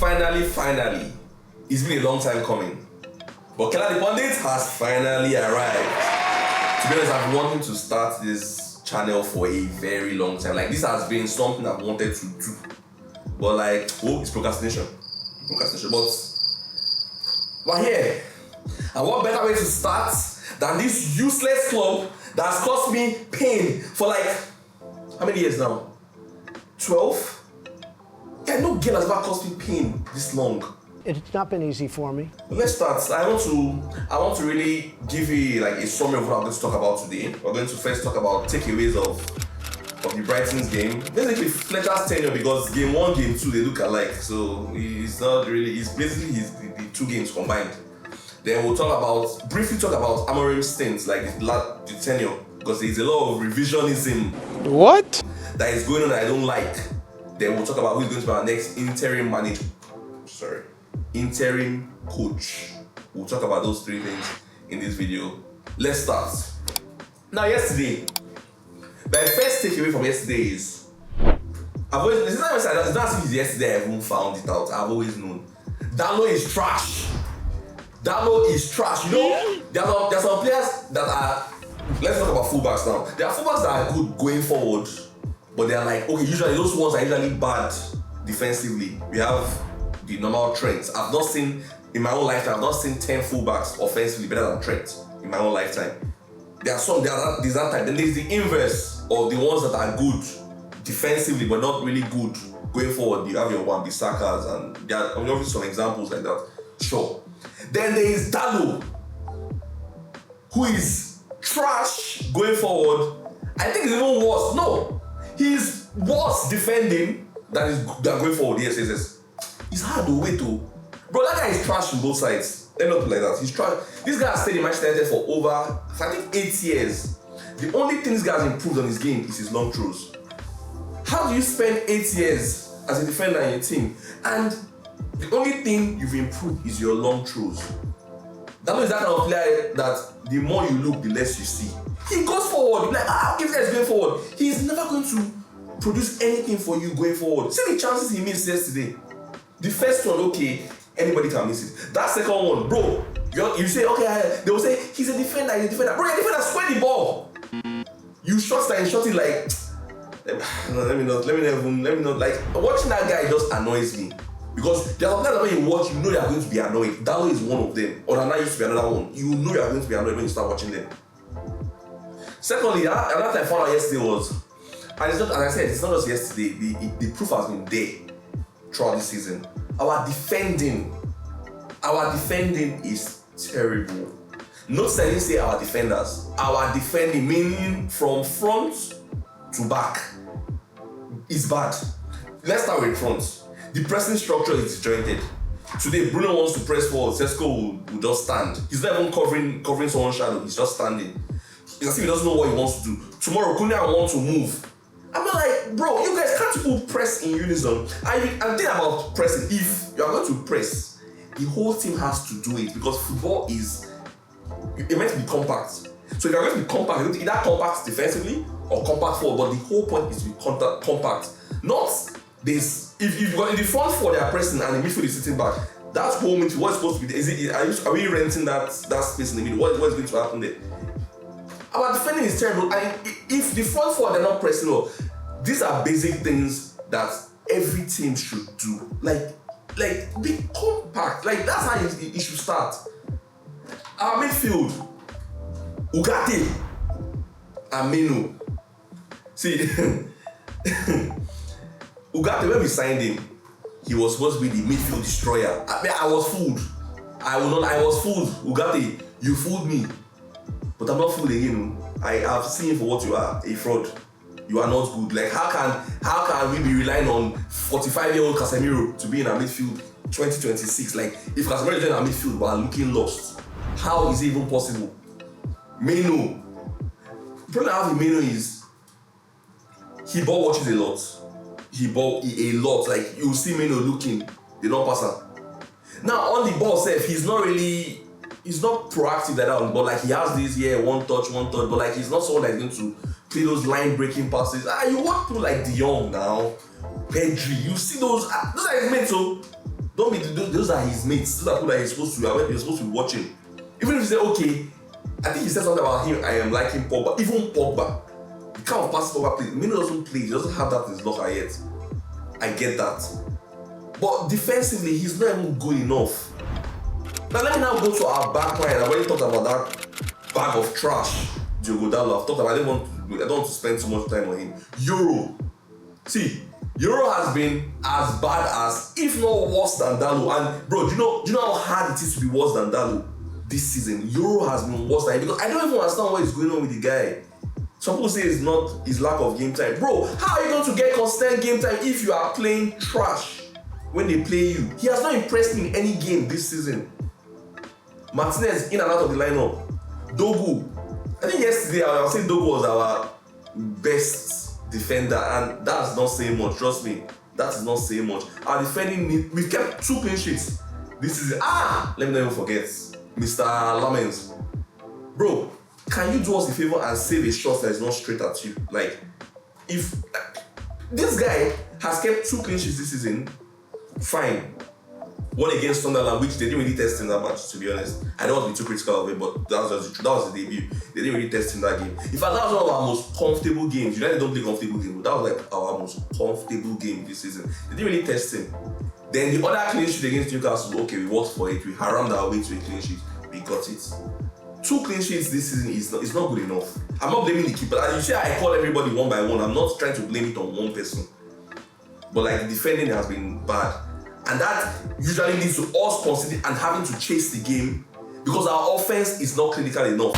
finally, it's been a long time coming. But Keller the Pundit has finally arrived. To be honest, I've been wanting to start this channel for a very long time. Like, this has been something I've wanted to do. But like, it's procrastination. But here, and what better way to start than this useless club that has caused me pain for like, how many years now? 12? Yeah, no girl has ever caused me pain this long. It's not been easy for me. Let's start. I want to really give you like a summary of what I'm going to talk about today. We're going to first talk about takeaways of the Brighton's game. Basically Fletcher's tenure, because game 1, game 2 they look alike. So it's not really, it's basically the 2 games combined. Then we'll briefly talk about Amorim's stints, like the tenure, because there's a lot of revisionism. What? That is going on that I don't like. Then we'll talk about who's going to be our next interim coach. We'll talk about those 3 things in this video. Let's start. Now, yesterday, my first takeaway from yesterday is, it's not since yesterday I even found it out. I've always known Dalo is trash. Dalo is trash. You know, there are some players that are. Let's talk about fullbacks now. There are fullbacks that are good going forward, but they are like, okay, usually those ones are usually bad defensively. We have the normal Trent. I've not seen, in my own lifetime, I've not seen 10 fullbacks offensively better than Trent in my own lifetime. There's that type. Then there's the inverse of the ones that are good defensively but not really good going forward. You have your Wan-Bissakas, and there are obviously some examples like that. Sure. Then there is Dalo, who is trash going forward. I think it's even worse. No, he's worse defending than going forward. Yes. It's hard to wait to. Bro, that guy is trash on both sides. Let me not put it like that. He's trash. This guy has stayed in Manchester United for over, I think, 8 years. The only thing this guy has improved on his game is his long throws. How do you spend 8 years as a defender in your team, and the only thing you've improved is your long throws? That is that kind of player that the more you look, the less you see. He goes forward. You're like, this guy is going forward. He's never going to produce anything for you going forward. See the chances he missed yesterday. The first one, okay, anybody can miss it. That second one, bro, you say, okay, they will say, he's a defender. Bro, you're a defender, square the ball. You shot it like, let me not, like, watching that guy just annoys me. Because there are players that when you watch, you know you are going to be annoyed. Dalo is one of them. Or Onana used to be another one. You know you are going to be annoyed when you start watching them. Secondly, another thing I found out yesterday was, and it's not, as I said, it's not just yesterday, the proof has been there throughout this season. Our defending is terrible. Notice I didn't say our defenders. Our defending, meaning from front to back, is bad. Let's start with front. The pressing structure is disjointed. Today, Bruno wants to press forward. SESKO will just stand. He's not even covering someone's shadow. He's just standing. It's as if he doesn't know what he wants to do. Tomorrow, Kunia wants to move. I'm not like, bro, you guys can't people press in unison. I'm thinking about pressing. If you are going to press, the whole team has to do it, because football is meant to be compact. So if you're going to be compact, you're going to either compact defensively or compact forward. But the whole point is to be compact. Not this. If you've got in the front four, they are pressing and the midfield is sitting back. That's whole midfield. What's supposed to be? Are we renting that space in the middle? What is going to happen there? Our defending is terrible. And if the front four they're not pressing well, these are basic things that every team should do. Like be compact. Like that's how it should start. Our midfield, Ugarte, Aminu. See, Ugarte, when we signed him, he was supposed to be the midfield destroyer. I was fooled. I was fooled. Ugarte, you fooled me. But I'm not fooled again. I have seen you for what you are, a fraud. You are not good. Like, how can we be relying on 45-year-old Casemiro to be in our midfield 2026? Like, if Casemiro is in our midfield but are looking lost, how is it even possible? Meno. The problem I have with Meno is he ball watches a lot. He ball a lot. Like, you see Meno looking, they don't pass her. Now on the ball self, he's not proactive like that on the ball. Like, he has this one touch, but like he's not someone that's going to play those line breaking passes. You walk through like De Jong now, Pedri. You see those are his mates. So Don't be those are his mates. Those are people that you're supposed to be watching. Even if you say, okay, I think he said something about him, I am liking Pogba. Even Pogba, the kind of pass Pogba plays, Mino doesn't play, he doesn't have that in his locker yet. I get that. But defensively, he's not even good enough. Now let me now go to our back line. I've already talked about that bag of trash, Diogo Dalot. I've talked about, I don't want to spend too much time on him. Euro. See, Euro has been as bad as, if not worse than Dalot. And bro, do you know how hard it is to be worse than Dalot this season? Euro has been worse than him because I don't even understand what is going on with the guy. Some people say it's not his lack of game time. Bro, how are you going to get constant game time if you are playing trash when they play you? He has not impressed me in any game this season. Martinez in and out of the lineup. Dogu. I think yesterday I was saying Dogu was our best defender, and that's not saying much. Trust me, that is not saying much. Our defending, we've kept 2 clean sheets this season. Let me not even forget Mr. Lamens. Bro, can you do us a favor and save a shot that is not straight at you? Like, if this guy has kept 2 clean sheets this season, fine. One against Sunderland, which they didn't really test in that match, to be honest. I don't want to be too critical of it, but that was the debut. They didn't really test in that game. In fact, that was one of our most comfortable games. United don't play comfortable games, but that was like our most comfortable game this season. They didn't really test him. Then the other clean sheet against Newcastle, okay, we worked for it. We harammed our way to a clean sheet. We got it. 2 clean sheets this season is not good enough. I'm not blaming the keeper. As you see, I call everybody one by one. I'm not trying to blame it on one person. But like, the defending has been bad. And that usually leads to us constantly and having to chase the game because our offense is not clinical enough.